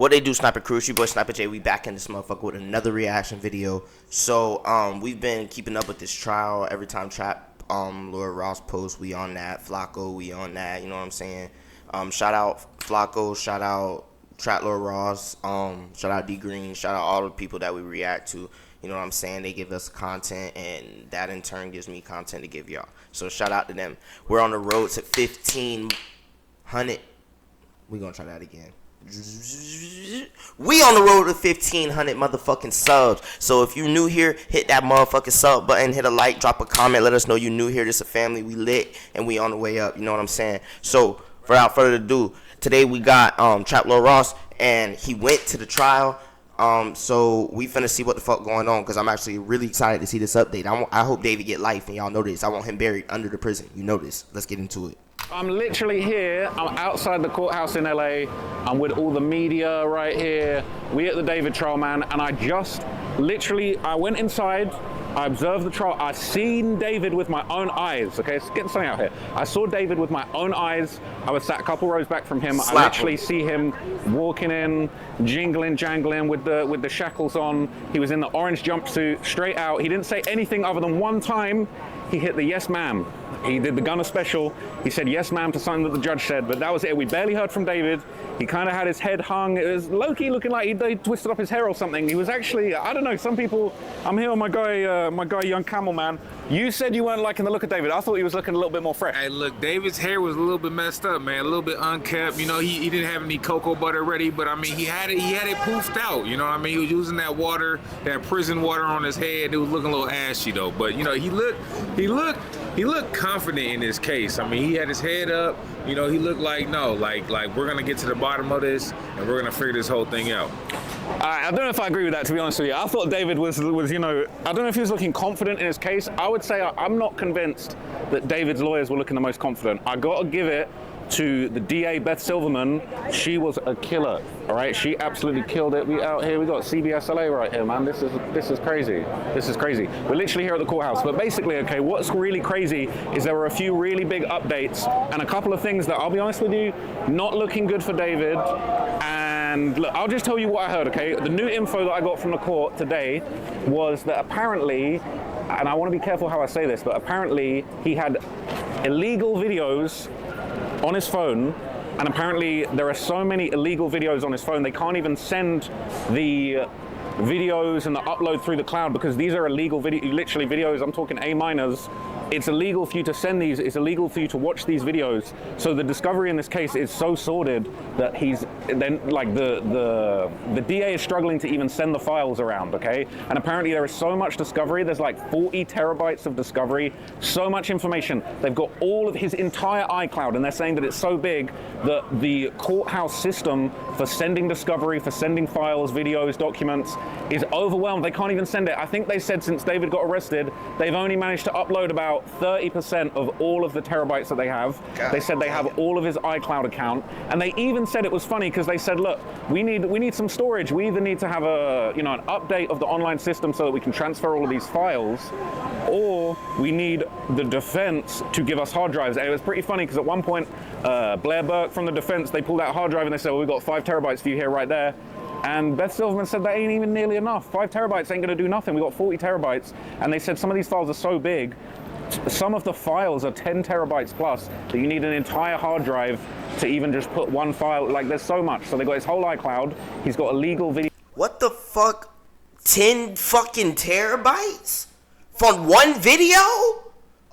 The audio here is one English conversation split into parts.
What they do, Sniper Crew? It's your boy Sniper J. We back in this motherfucker with another reaction video. So we've been keeping up with this trial. Every time Trap Lord Ross posts, we on that. Flacco, we on that. You know what I'm saying? Shout out Flacco. Shout out Trap Lord Ross. Shout out D Green. Shout out all the people that we react to. You know what I'm saying? They give us content, and that in turn gives me content to give y'all. So shout out to them. We're on the road to 1,500. We're gonna try that again. We on the road to 1,500 motherfucking subs. So if you new here, hit that motherfucking sub button, hit a like, drop a comment, let us know you new here. This a family, we lit, and we on the way up. You know what I'm saying? So without further ado, today we got Trap Lord Ross, and he went to the trial. So we finna see what the fuck going on, because I'm actually really excited to see this update. I hope David get life, and y'all know this. I want him buried under the prison. You know this. Let's get into it. I'm literally here. I'm outside the courthouse in LA. I'm with all the media right here. We at the David trial, man. And I just literally, I went inside. I observed the trial. I seen David with my own eyes. Okay, it's getting something out here. I saw David with my own eyes. I was sat a couple rows back from him. I literally see him walking in, jingling, jangling with the shackles on. He was in the orange jumpsuit, straight out. He didn't say anything other than one time he hit the yes ma'am. He did the Gunner special. He said yes ma'am to something that the judge said, but that was it. We barely heard from David. He kind of had his head hung. It was low-key looking like they twisted up his hair or something. He was actually, I don't know, some people, I'm here with my guy Young Camel Man. You said you weren't liking the look of David. I thought he was looking a little bit more fresh. Hey, look, David's hair was a little bit messed up, man. A little bit unkept. You know, he didn't have any cocoa butter ready, but I mean, he had it poofed out. You know what I mean? He was using that water, that prison water on his head. It was looking a little ashy though. But you know, he looked confident in his case. I mean, he had his head up. You know, he looked like we're gonna get to the bottom of this, and we're gonna figure this whole thing out. I don't know if I agree with that, to be honest with you. I thought David was, you know, I don't know if he was looking confident in his case. I would say I'm not convinced that David's lawyers were looking the most confident. I gotta give it to the DA, Beth Silverman. She was a killer, all right? She absolutely killed it. We out here, we got CBSLA right here, man. This is crazy. This is crazy. We're literally here at the courthouse. But basically, okay, what's really crazy is there were a few really big updates and a couple of things that, I'll be honest with you, not looking good for David. And look, I'll just tell you what I heard, okay? The new info that I got from the court today was that apparently, and I want to be careful how I say this, but apparently he had illegal videos on his phone, and apparently there are so many illegal videos on his phone they can't even send the videos and the upload through the cloud, because these are illegal literally videos. I'm talking A-minors. It's illegal for you to send these. It's illegal for you to watch these videos. So the discovery in this case is so sordid that he's then like the DA is struggling to even send the files around. Okay, and apparently there is so much discovery. There's like 40 terabytes of discovery. So much information. They've got all of his entire iCloud, and they're saying that it's so big that the courthouse system for sending discovery, for sending files, videos, documents, is overwhelmed. They can't even send it. I think they said since David got arrested, they've only managed to upload about 30% of all of the terabytes that they have. They said they have all of his iCloud account, and they even said it was funny because they said, look, we need some storage. We either need to have an update of the online system so that we can transfer all of these files, or we need the defense to give us hard drives. And it was pretty funny because at one point, Blair Burke from the defense, they pulled out a hard drive and they said, well, we've got 5 terabytes for you here right there. And Beth Silverman said that ain't even nearly enough. 5 terabytes ain't gonna do nothing. We got 40 terabytes. And they said some of these files are so big, some of the files are 10 terabytes plus, that you need an entire hard drive to even just put one file. Like, there's so much. So they got his whole iCloud. He's got illegal video. What the fuck? 10 fucking terabytes? From one video?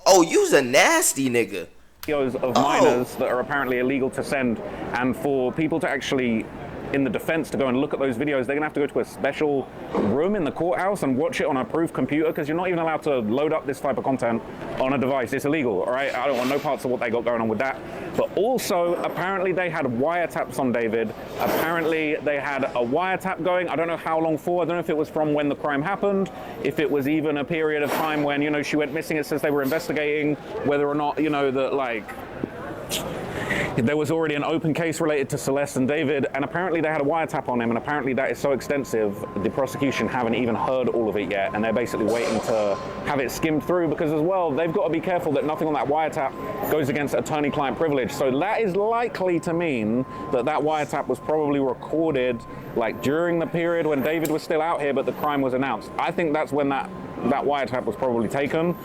Oh, you's a nasty nigga. Videos of minors that are apparently illegal to send, and for people to actually, in the defense, to go and look at those videos, they're gonna have to go to a special room in the courthouse and watch it on a approved computer, because you're not even allowed to load up this type of content on a device. It's illegal, all right? I don't want no parts of what they got going on with that. But also, apparently they had wiretaps on David. Apparently they had a wiretap going. I don't know how long for. I don't know if it was from when the crime happened, if it was even a period of time when, you know, she went missing. It says they were investigating whether or not, you know, that like, There was already an open case related to Celeste and David, and apparently they had a wiretap on him, and apparently that is so extensive, the prosecution haven't even heard all of it yet, and they're basically waiting to have it skimmed through, because as well, they've got to be careful that nothing on that wiretap goes against attorney-client privilege. So that is likely to mean that that wiretap was probably recorded like during the period when David was still out here, but the crime was announced. I think that's when that wiretap was probably taken.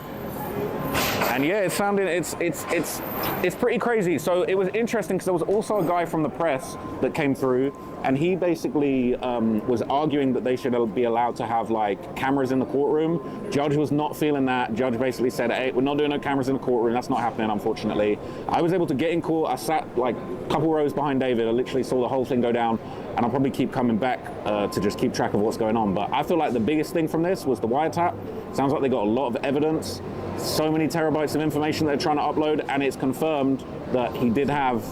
And yeah, it's pretty crazy. So it was interesting because there was also a guy from the press that came through, and he basically was arguing that they should be allowed to have like cameras in the courtroom. Judge was not feeling that. Judge basically said, hey, we're not doing no cameras in the courtroom. That's not happening, unfortunately. I was able to get in court. I sat like a couple rows behind David. I literally saw the whole thing go down, and I'll probably keep coming back to just keep track of what's going on. But I feel like the biggest thing from this was the wiretap. Sounds like they got a lot of evidence. So many terabytes of information they're trying to upload, and it's confirmed that he did have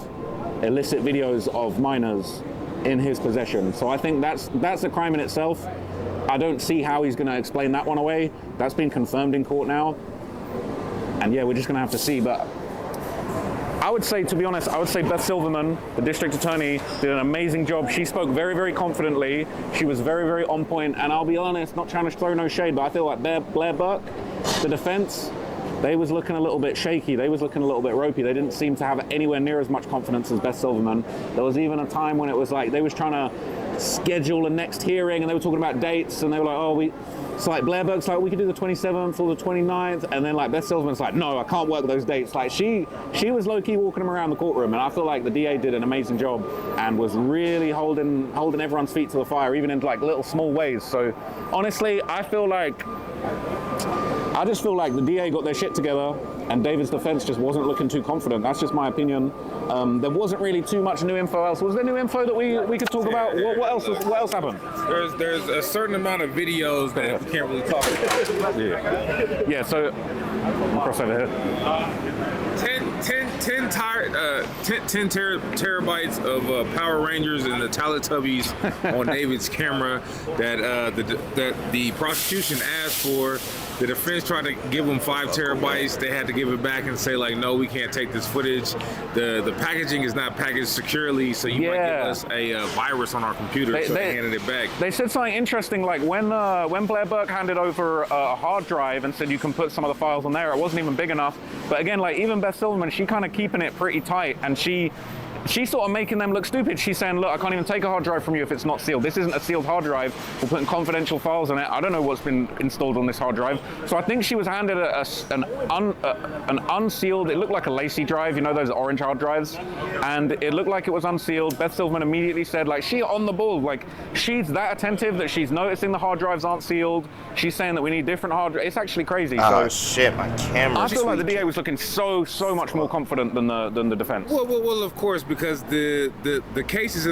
illicit videos of minors in his possession. So I think that's a crime in itself. I don't see how he's going to explain that one away. That's been confirmed in court now. And yeah, we're just going to have to see. But I would say, to be honest, I would say Beth Silverman, the district attorney, did an amazing job. She spoke very, very confidently. She was very, very on point. And I'll be honest, not trying to throw no shade, but I feel like Blair Burke, the defense, they was looking a little bit shaky. They was looking a little bit ropey. They didn't seem to have anywhere near as much confidence as Beth Silverman. There was even a time when it was like they was trying to schedule a next hearing, and they were talking about dates, and they were like, it's like Blair Burke's like, we could do the 27th or the 29th, and then like Beth Silverman's like, no, I can't work those dates. Like she was low-key walking them around the courtroom, and I feel like the DA did an amazing job and was really holding everyone's feet to the fire, even in like little small ways. So honestly, I just feel like the DA got their shit together, and David's defense just wasn't looking too confident. That's just my opinion. There wasn't really too much new info else. Was there new info that we could talk about? What else happened? There's a certain amount of videos that we can't really talk about. Yeah, so I'll cross over here. 10 terabytes of Power Rangers and the Teletubbies on David's camera that the prosecution asked for. The defense tried to give them 5 terabytes. They had to give it back and say like, no, we can't take this footage. The packaging is not packaged securely, so you might give us a virus on our computer. So they handed it back. They said something interesting, like when Blair Burke handed over a hard drive and said you can put some of the files on there, it wasn't even big enough. But again, like even Beth Silverman, she kind of keeping it pretty tight, and she's sort of making them look stupid. She's saying, look, I can't even take a hard drive from you if it's not sealed. This isn't a sealed hard drive. We're putting confidential files on it. I don't know what's been installed on this hard drive. So I think she was handed an unsealed, it looked like a lacy drive, you know, those orange hard drives. And it looked like it was unsealed. Beth Silverman immediately said, like, she on the ball. Like, she's that attentive that she's noticing the hard drives aren't sealed. She's saying that we need different hard drives. It's actually crazy. Oh, shit, my camera's I feel like the DA was looking so much more confident than the defense. Well, of course, because the case is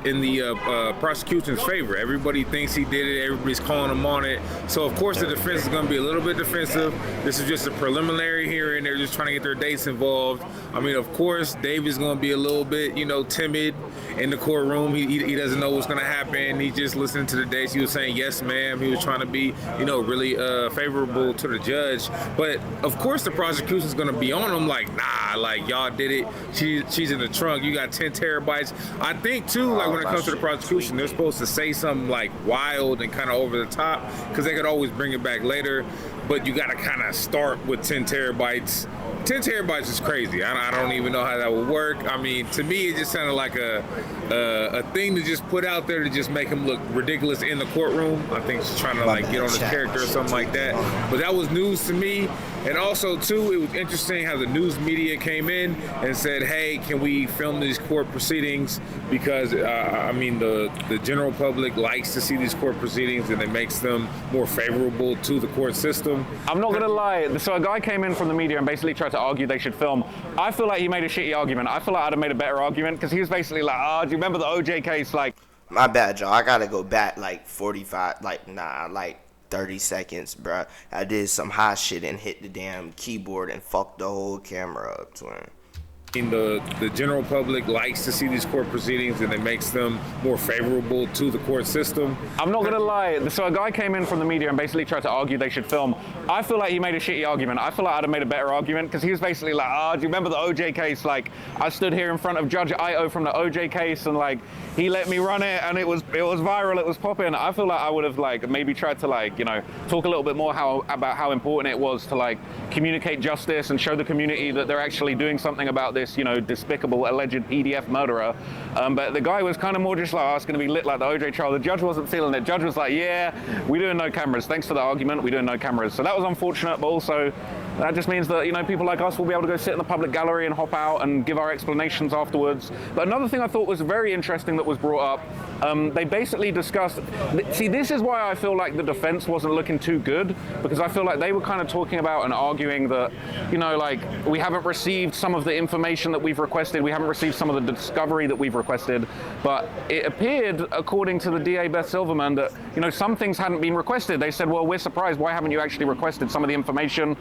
in the prosecution's favor. Everybody thinks he did it. Everybody's calling him on it. So of course the defense is going to be a little bit defensive. This is just a preliminary hearing. They're just trying to get their dates involved. I mean, of course, David's going to be a little bit, timid in the courtroom. He doesn't know what's going to happen. He just listened to the dates. He was saying yes, ma'am. He was trying to be, really favorable to the judge. But of course, the prosecution's going to be on him like, nah, like y'all did it. She's in the trunk. You got 10 terabytes. I think too, like when it comes to the prosecution, they're supposed to say something like wild and kind of over the top, because they could always bring it back later. But you got to kind of start with 10 terabytes. 10 terabytes is crazy. I don't even know how that would work. I mean, to me, it just sounded like a thing to just put out there to just make him look ridiculous in the courtroom. I think she's trying to like get on his character or something like that. But that was news to me. And also, too, it was interesting how the news media came in and said, hey, can we film these court proceedings? Because, the general public likes to see these court proceedings, and it makes them more favorable to the court system. I'm not going to lie. So a guy came in from the media and basically tried to argue they should film. I feel like he made a shitty argument. I feel like I'd have made a better argument, because he was basically like, do you remember the OJ case? Like, my bad, y'all. I got to go back like 30 seconds, bruh. I did some hot shit and hit the damn keyboard and fucked the whole camera up, twin. The general public likes to see these court proceedings, and it makes them more favorable to the court system. I'm not gonna lie. So a guy came in from the media and basically tried to argue they should film. I feel like he made a shitty argument. I feel like I'd have made a better argument because he was basically like, do you remember the OJ case? Like, I stood here in front of Judge Ito from the OJ case, and like he let me run it, and it was viral. It was popping. I feel like I would have like maybe tried to like talk a little bit more about how important it was to like communicate justice and show the community that they're actually doing something about this, despicable alleged PDF murderer. But the guy was kind of more just like, it's going to be lit like the OJ trial. The judge wasn't feeling it. Judge was like, yeah, we're doing no cameras. Thanks for the argument. We're doing no cameras. So that was unfortunate, but also that just means that, people like us will be able to go sit in the public gallery and hop out and give our explanations afterwards. But another thing I thought was very interesting that was brought up, they basically discussed, see, this is why I feel like the defense wasn't looking too good, because I feel like they were kind of talking about and arguing that, like, we haven't received some of the information that we've requested, we haven't received some of the discovery that we've requested, but it appeared, according to the DA Beth Silverman, that, some things hadn't been requested. They said, well, we're surprised, why haven't you actually requested some of the information?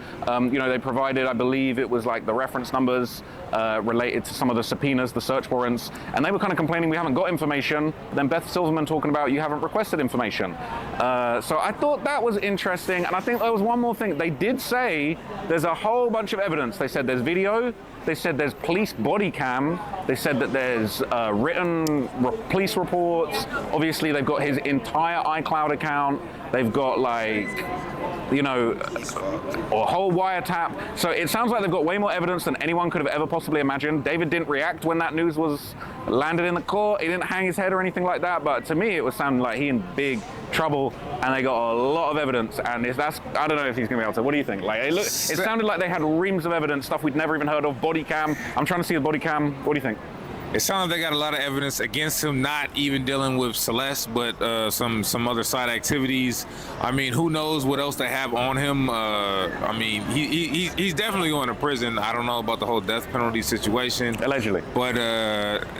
They provided, I believe it was like the reference numbers related to some of the subpoenas, the search warrants, and they were kind of complaining we haven't got information. Then Beth Silverman talking about you haven't requested information. So I thought that was interesting, and I think there was one more thing. They did say there's a whole bunch of evidence. They said there's video, they said there's police body cam, they said that there's written police reports. Obviously they've got his entire iCloud account, they've got like, a whole wiretap. So it sounds like they've got way more evidence than anyone could have ever possibly imagined. David didn't react when that news was landed in the court. He didn't hang his head or anything like that. But to me, it was sounding like he in big trouble, and they got a lot of evidence. And I don't know if he's gonna be able to. What do you think? Like, it sounded like they had reams of evidence, stuff we'd never even heard of. Body cam. I'm trying to see the body cam. What do you think? It sounds like they got a lot of evidence against him, not even dealing with Celeste, but some other side activities. I mean, who knows what else they have on him? He's definitely going to prison. I don't know about the whole death penalty situation. Allegedly. But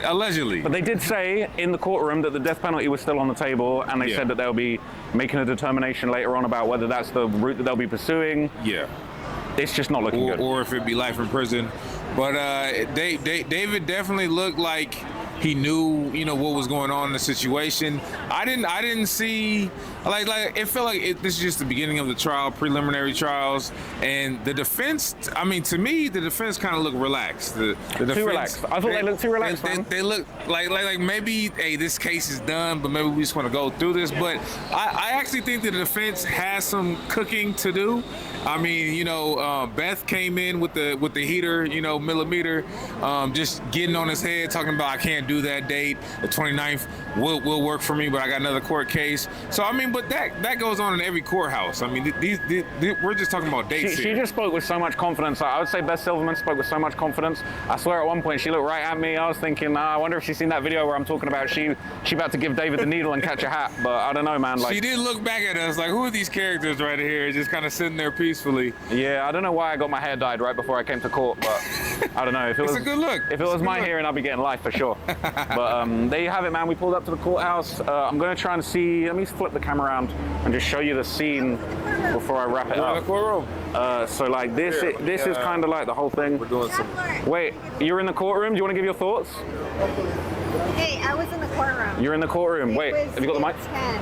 allegedly. But they did say in the courtroom that the death penalty was still on the table, and they said that they'll be making a determination later on about whether that's the route that they'll be pursuing. Yeah. It's just not looking good. Or if it'd be life in prison. But David definitely looked like he knew, what was going on in the situation. I didn't see, like it felt like this is just the beginning of the trial, preliminary trials, and the defense. I mean, to me, the defense kind of looked relaxed. The defense, too relaxed. I thought they looked too relaxed. They look like maybe, hey, this case is done, but maybe we just want to go through this. But I actually think the defense has some cooking to do. I mean, Beth came in with the heater, millimeter, just getting on his head, talking about I can't do that date. The 29th will work for me, but I got another court case. So I mean, but that goes on in every courthouse. I mean, we're just talking about dates. She just spoke with so much confidence. I would say Beth Silverman spoke with so much confidence. I swear at one point she looked right at me. I was thinking, I wonder if she's seen that video where I'm talking about she about to give David the needle and catch a hat. But I don't know, man. Like, she did look back at us like, who are these characters right here, just kind of sitting there peacefully. Yeah, I don't know why I got my hair dyed right before I came to court, but I don't know. If it was a good look. If it was my hearing, I'd be getting life for sure. But there you have it, man. We pulled up to the courthouse. I'm going to try and see. Let me flip the camera around and just show you the scene before I wrap it up. In the courtroom. So like this is kind of like the whole thing. We're doing some. Wait, you're in the courtroom. Do you want to give your thoughts? Hey, I was in the courtroom. You're in the courtroom. Wait, have you got the mic?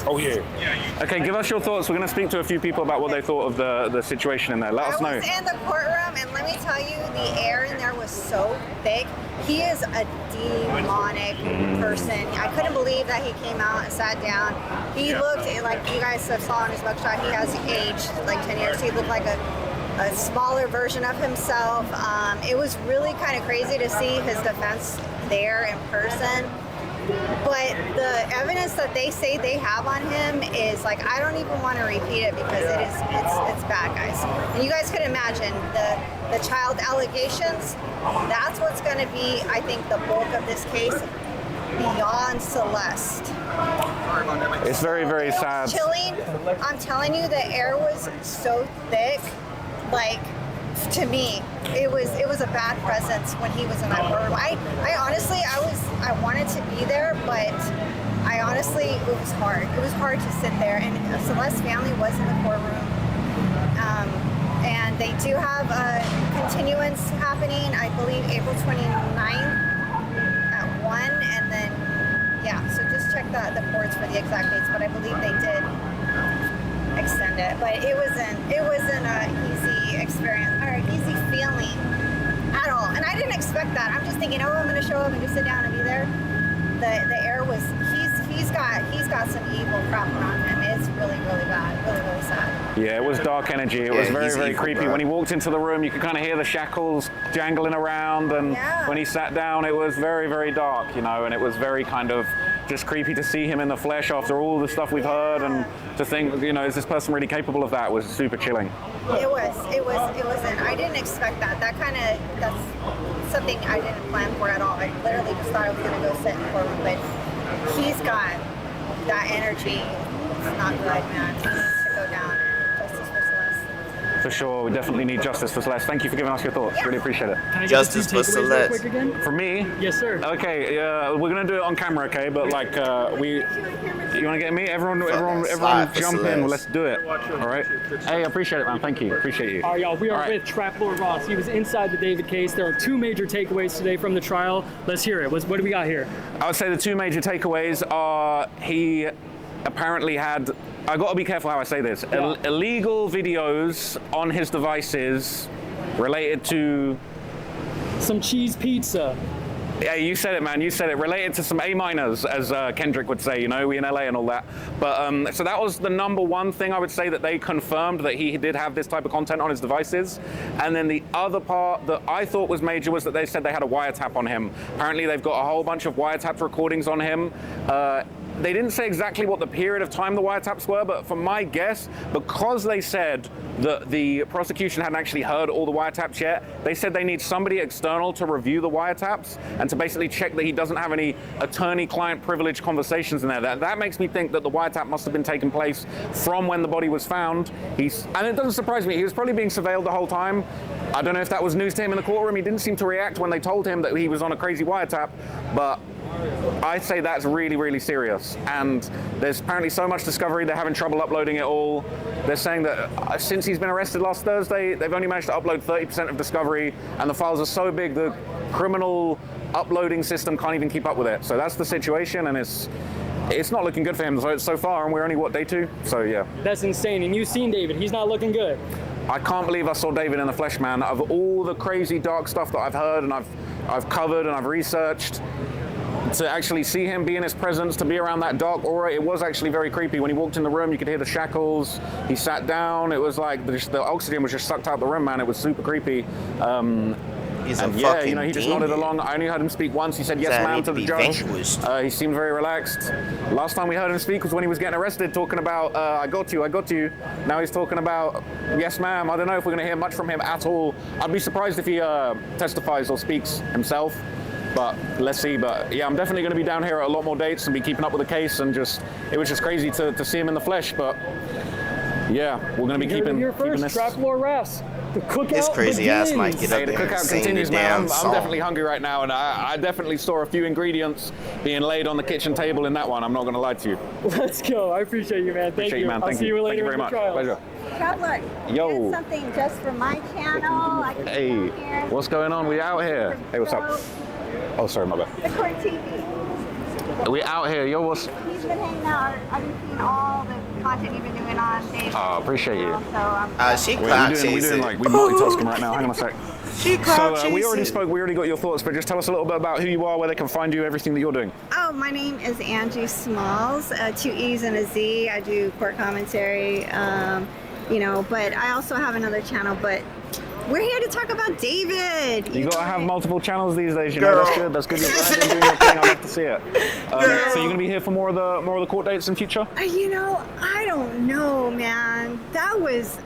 Oh yeah. Okay, give us your thoughts. We're going to speak to a few people about what they thought of the situation in there. Let us know. I was in the courtroom, and let me tell you, the air in there was so thick. He is a demonic person. I couldn't believe that he came out and sat down. He looked like you guys have saw on his mugshot. He has aged like 10 years. He looked like a smaller version of himself. It was really kind of crazy to see his defense there in person. But the evidence that they say they have on him is like, I don't even want to repeat it because it's bad, guys. And you guys could imagine the child allegations. That's what's going to be, I think, the bulk of this case beyond Celeste. It's very, very sad. Chilling. I'm telling you, the air was so thick. Like, to me, it was a bad presence when he was in that courtroom. I honestly, I wanted to be there, but it was hard. It was hard to sit there, and Celeste's family was in the courtroom. And they do have a continuance happening, I believe, April 29th at 1. And then, yeah, so just check the boards for the exact dates. But I believe they did extend it. But it wasn't an easy experience or easy feeling at all. And I didn't expect that. I'm just thinking, oh, I'm going to show up and just sit down and be there. The air was, he's got some evil crap around him. It's really, really bad. Really, really sad. Yeah, it was dark energy. It was very, very evil, creepy. bro. When he walked into the room, you could kind of hear the shackles jangling around, and when he sat down, it was very, very dark, you know, and it was very kind of just creepy to see him in the flesh after all the stuff we've heard, and to think, you know, is this person really capable of that? Was super chilling. It wasn't. I didn't expect that. That's something I didn't plan for at all. I literally just thought I was going to go sit in the courtroom, but he's got that energy. It's not good, man. He needs to go down. Justice for Celeste. For sure, we definitely need justice for Celeste. Thank you for giving us your thoughts. Really appreciate it. Can I get Justice the two for takeaways real Celeste. quick again? For me? Yes, sir. Okay, we're gonna do it on camera, okay? But like, you wanna get me? Everyone slide for jump in. Celeste. Let's do it. All right. Hey, I appreciate it, man. Thank you. Appreciate you. All right, y'all. We are All right. with Trap Lord Ross. He was inside the David case. There are two major takeaways today from the trial. Let's hear it. What do we got here? I would say the two major takeaways are he apparently had, I got to be careful how I say this, illegal videos on his devices related to... Some cheese pizza. Yeah, you said it, man. You said it. Related to some A minors, as Kendrick would say, you know, we in LA and all that. But so that was the number one thing I would say that they confirmed, that he did have this type of content on his devices. And then the other part that I thought was major was that they said they had a wiretap on him. Apparently they've got a whole bunch of wiretap recordings on him. They didn't say exactly what the period of time the wiretaps were, but from my guess, because they said that the prosecution hadn't actually heard all the wiretaps yet, they said they need somebody external to review the wiretaps and to basically check that he doesn't have any attorney-client privilege conversations in there. That makes me think that the wiretap must have been taking place from when the body was found. And it doesn't surprise me. He was probably being surveilled the whole time. I don't know if that was news to him in the courtroom. He didn't seem to react when they told him that he was on a crazy wiretap, but I'd say that's really, really serious. And there's apparently so much discovery, they're having trouble uploading it all. They're saying that since he's been arrested last Thursday, they've only managed to upload 30% of discovery, and the files are so big, the criminal uploading system can't even keep up with it. So that's the situation, and it's not looking good for him so far, and we're only, what, day 2? So yeah. That's insane. And you've seen David. He's not looking good. I can't believe I saw David in the flesh, man. Of all the crazy dark stuff that I've heard and I've covered and I've researched, to actually see him be in his presence, to be around that dark aura, it was actually very creepy. When he walked in the room, you could hear the shackles. He sat down. It was like the oxygen was just sucked out the room, man. It was super creepy. He's a and fucking yeah, you know, he just demon. nodded along. I only heard him speak once. He said yes, That ma'am, need to to the be judge. vanquished. He seemed very relaxed. Last time we heard him speak was when he was getting arrested, talking about, I got you. Now he's talking about, yes, ma'am. I don't know if we're going to hear much from him at all. I'd be surprised if he testifies or speaks himself. But let's see. But yeah, I'm definitely going to be down here at a lot more dates and be keeping up with the case. And it was just crazy to see him in the flesh. But yeah, we're going to be keeping this. Trap Lord Ross. The cookout This crazy ass begins. might get Hey, up the there and cookout sing the continues, damn man. song. I'm definitely hungry right now, and I definitely saw a few ingredients being laid on the kitchen table in that one. I'm not going to lie to you. Let's go. I appreciate you, man. Thank Appreciate you, man. I'll Thank see you Thank later you very in the much. trial. Pleasure. Traveler, Yo. I did something just for my channel. I can Hey, come here. what's going on? We out here. Hey, what's up? Oh, sorry, my bad. The court TV. We out here. Yo, what's... He's been hanging out. I've been seeing all the content you've been doing on David. Oh, appreciate you. So I'm She We're clout doing chasing. like, we multitasking right now. Hang on a sec. She clout So we already chasing. spoke, we already got your thoughts, but just tell us a little bit about who you are, where they can find you, everything that you're doing. Oh, my name is Angie Smalls, 2 E's and a Z. I do court commentary, you know, but I also have another channel, but we're here to talk about David. You gotta have multiple channels these days, you Girl. know. That's good. You're doing your thing. I love to see it. So you're gonna be here for more of the court dates in future? You know, I don't know, man. That was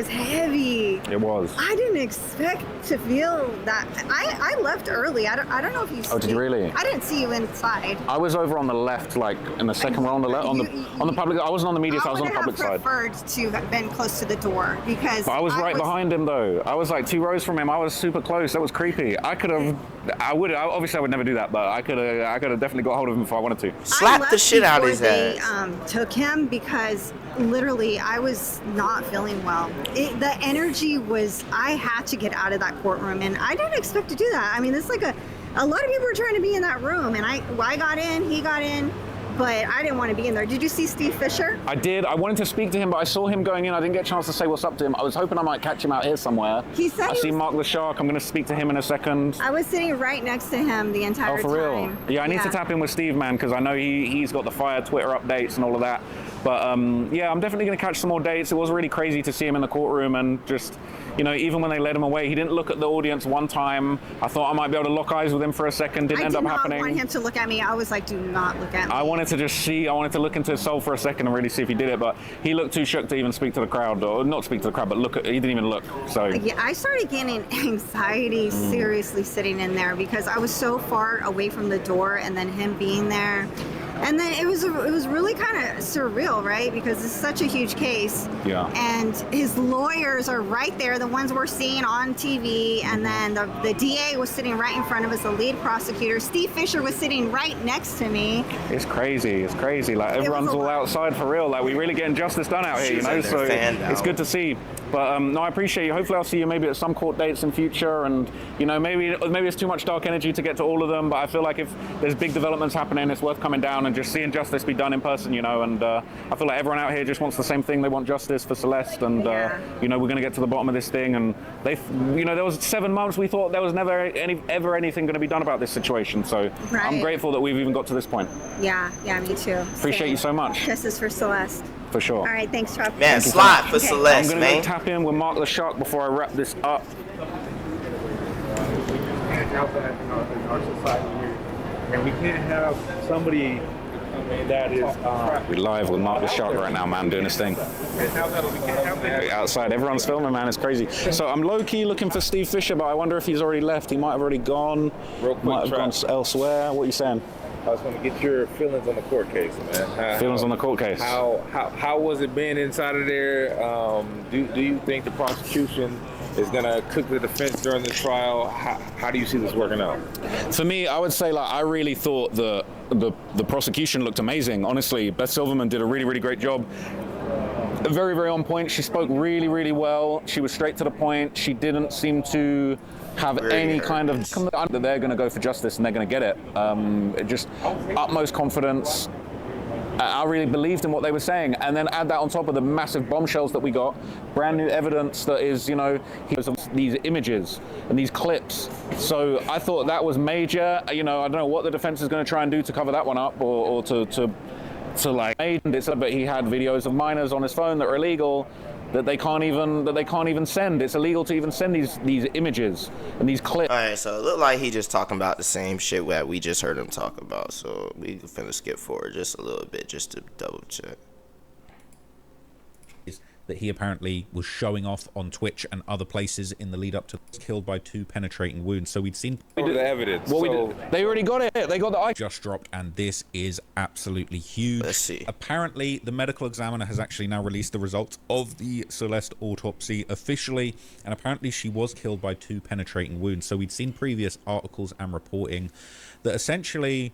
heavy. It was. I didn't expect to feel that. I left early. I don't know if you. Oh, did you really? I didn't see you inside. I was over on the left, like in the second row on the left, on the public. I wasn't on the media side. I was on the public I would side. have preferred to have been close to the door because But I was right behind him though. I was was like 2 rows from him. I was super close. That was creepy. Obviously I would never do that, but I could have definitely got hold of him if I wanted to. Slap the shit out of his They ass. took him because literally I was not feeling well. The energy was, I had to get out of that courtroom, and I didn't expect to do that. I mean, it's like a lot of people were trying to be in that room, and I got in, he got in, but I didn't want to be in there. Did you see Steve Fisher? I did. I wanted to speak to him, but I saw him going in. I didn't get a chance to say what's up to him. I was hoping I might catch him out here somewhere. He said I see Mark the Shark. I'm going to speak to him in a second. I was sitting right next to him the entire time. Oh, for real? Yeah, I need to tap in with Steve, man, because I know he's got the fire Twitter updates and all of that. But yeah, I'm definitely going to catch some more dates. It was really crazy to see him in the courtroom, and just, you know, even when they led him away, he didn't look at the audience one time. I thought I might be able to lock eyes with him for a second. Didn't end up happening. I did not want him to look at me. I was like, do not look at me. I wanted to just see, I wanted to look into his soul for a second and really see if he did it, but he looked too shook to even speak to the crowd, or not speak to the crowd, but he didn't even look, so. Yeah, I started getting anxiety seriously sitting in there because I was so far away from the door, and then him being there. And then it was really kind of surreal, right? Because it's such a huge case. Yeah. And his lawyers are right there, the ones we're seeing on TV. And then the DA was sitting right in front of us, the lead prosecutor. Steve Fisher was sitting right next to me. It's crazy. It's crazy. Like, everyone's all outside for real. Like, we really getting justice done out here, you know? So it's good to see. But no, I appreciate you. Hopefully I'll see you maybe at some court dates in future. And, you know, maybe it's too much dark energy to get to all of them. But I feel like if there's big developments happening, it's worth coming down and just seeing justice be done in person, you know. And I feel like everyone out here just wants the same thing. They want justice for Celeste. And, you know, we're going to get to the bottom of this thing. And you know, there was 7 months we thought there was never ever anything going to be done about this situation. So I'm grateful that we've even got to this point. Yeah, me too. Appreciate you so much. Justice for Celeste. For sure. All right, thanks, Trump. Man, slot for Celeste, I'm man. going to tap in with Mark the Shark before I wrap this up. In our society here, and we can't have somebody that is We're live with Mark the Shark right now, man, doing his thing. Outside, everyone's filming, man. It's crazy. So I'm low-key looking for Steve Fisher, but I wonder if he's already left. He might have already gone. Real quick, might have gone elsewhere. What are you saying? I was going to get your feelings on the court case, man. Feelings on the court case. How was it being inside of there? Do you think the prosecution is going to cook the defense during the trial? How do you see this working out? For me, I would say, like, I really thought the prosecution looked amazing. Honestly, Beth Silverman did a really, really great job. Very, very on point. She spoke really, really well. She was straight to the point. She didn't seem to have any kind of that they're going to go for justice and they're going to get it. Just utmost confidence. I really believed in what they were saying, and then add that on top of the massive bombshells that we got, brand new evidence that is, you know, these images and these clips. So I thought that was major. You know, I don't know what the defense is going to try and do to cover that one up, or to like, but he had videos of minors on his phone that are illegal, that they can't even send. It's illegal to even send these images and these clips. All right, so it looked like he just talking about the same shit that we just heard him talk about. So we finna skip forward just a little bit just to double check. That he apparently was showing off on Twitch and other places in the lead up to killed by 2 penetrating wounds. So we'd seen The evidence. They already got it. They got the just dropped, and this is absolutely huge. Let's see. Apparently, the medical examiner has actually now released the results of the Celeste autopsy officially, and apparently she was killed by 2 penetrating wounds. So we'd seen previous articles and reporting that essentially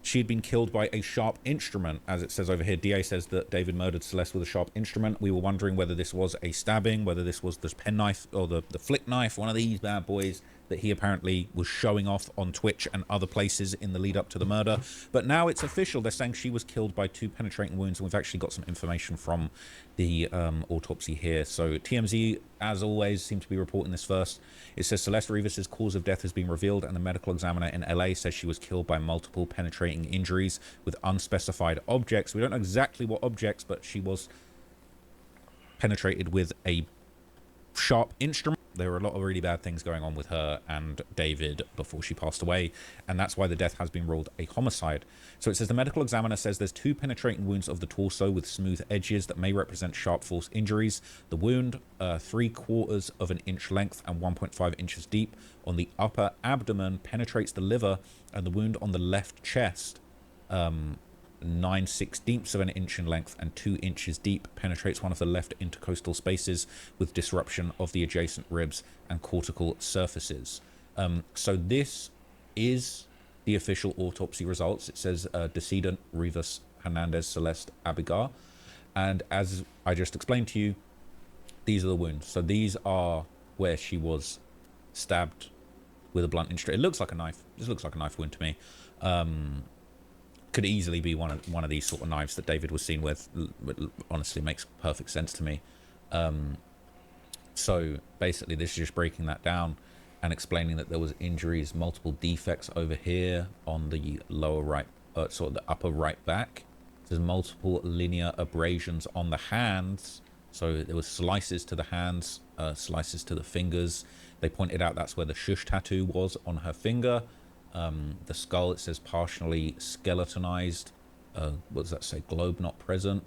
she had been killed by a sharp instrument. As it says over here, DA says that David murdered Celeste with a sharp instrument. We were wondering whether this was a stabbing, whether this was the penknife or the flick knife, one of these bad boys that he apparently was showing off on Twitch and other places in the lead up to the murder. But now it's official. They're saying she was killed by 2 penetrating wounds, and we've actually got some information from the autopsy here. So TMZ, as always, seem to be reporting this first. It says Celeste Rivas' cause of death has been revealed, and the medical examiner in LA says she was killed by multiple penetrating injuries with unspecified objects. We don't know exactly what objects, but she was penetrated with a sharp instrument. There were a lot of really bad things going on with her and David before she passed away, and that's why the death has been ruled a homicide. So it says the medical examiner says there's 2 penetrating wounds of the torso with smooth edges that may represent sharp force injuries. The wound, 3/4 of an inch length and 1.5 inches deep on the upper abdomen, penetrates the liver, and the wound on the left chest 9/16 of an inch in length and 2 inches deep, penetrates one of the left intercostal spaces with disruption of the adjacent ribs and cortical surfaces. So this is the official autopsy results. It says decedent Rivas Hernandez Celeste Abigar. And as I just explained to you, these are the wounds. So these are where she was stabbed with a blunt instrument. It looks like a knife. This looks like a knife wound to me. Could easily be one of these sort of knives that David was seen with. Honestly, makes perfect sense to me. So basically, this is just breaking that down and explaining that there was injuries, multiple defects over here on the lower right, sort of the upper right back. There's multiple linear abrasions on the hands. So there was slices to the hands, slices to the fingers. They pointed out that's where the shush tattoo was on her finger. The skull, it says partially skeletonized. What does that say? Globe not present.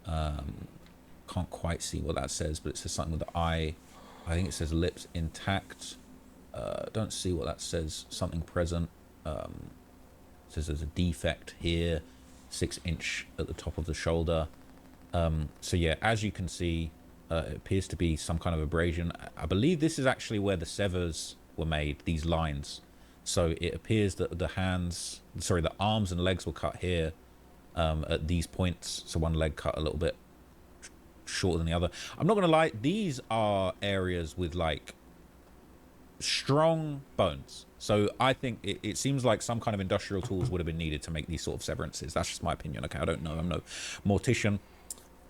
Can't quite see what that says, but it says something with the eye. I think it says lips intact. Don't see what that says. Something present. It says there's a defect here. 6 inch at the top of the shoulder. So yeah, as you can see, it appears to be some kind of abrasion. I believe this is actually where the severs were made, these lines. So it appears that the arms and legs were cut here at these points. So one leg cut a little bit shorter than the other. I'm not going to lie, these are areas with like strong bones. So I think it seems like some kind of industrial tools would have been needed to make these sort of severances. That's just my opinion. Okay, I don't know. I'm no mortician.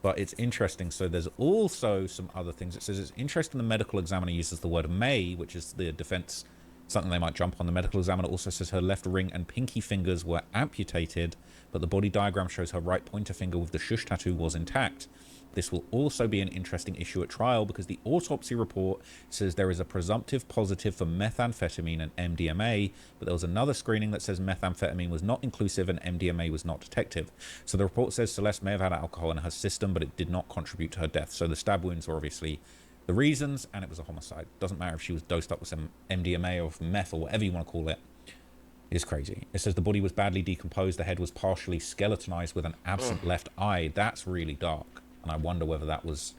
But it's interesting. So there's also some other things. It says it's interesting the medical examiner uses the word may, which is the defense, something they might jump on. The medical examiner also says her left ring and pinky fingers were amputated, but the body diagram shows her right pointer finger with the shush tattoo was intact. This will also be an interesting issue at trial because the autopsy report says there is a presumptive positive for methamphetamine and MDMA, but there was another screening that says methamphetamine was not inclusive and MDMA was not detective. So the report says Celeste may have had alcohol in her system, but it did not contribute to her death. So the stab wounds were obviously the reasons, and it was a homicide. Doesn't matter if she was dosed up with some MDMA or meth or whatever you want to call it. It's crazy. It says the body was badly decomposed. The head was partially skeletonized with an absent left eye. That's really dark. And I wonder whether that was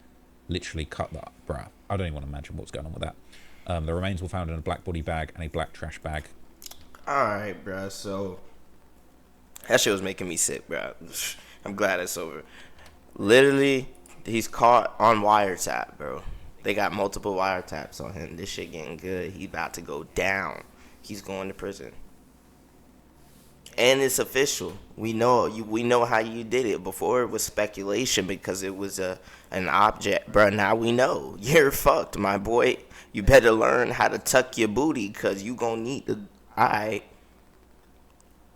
literally cut that. Bruh, I don't even want to imagine what's going on with that. The remains were found in a black body bag and a black trash bag. Alright, bruh. So, that shit was making me sick, bruh. I'm glad it's over. Literally, he's caught on wiretap, bro. They got multiple wiretaps on him. This shit getting good. He about to go down. He's going to prison. And it's official. We know how you did it. Before it was speculation because it was an object, bro. Now we know you're fucked, my boy. You better learn how to tuck your booty, cause you gonna need to. Alright,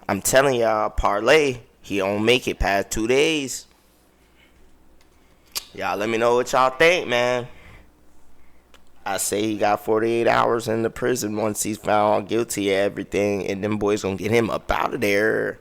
I'm telling y'all, parlay. He don't make it past 2 days. Y'all, let me know what y'all think, man. I say he got 48 hours in the prison once he's found guilty of everything, and them boys gonna get him up out of there.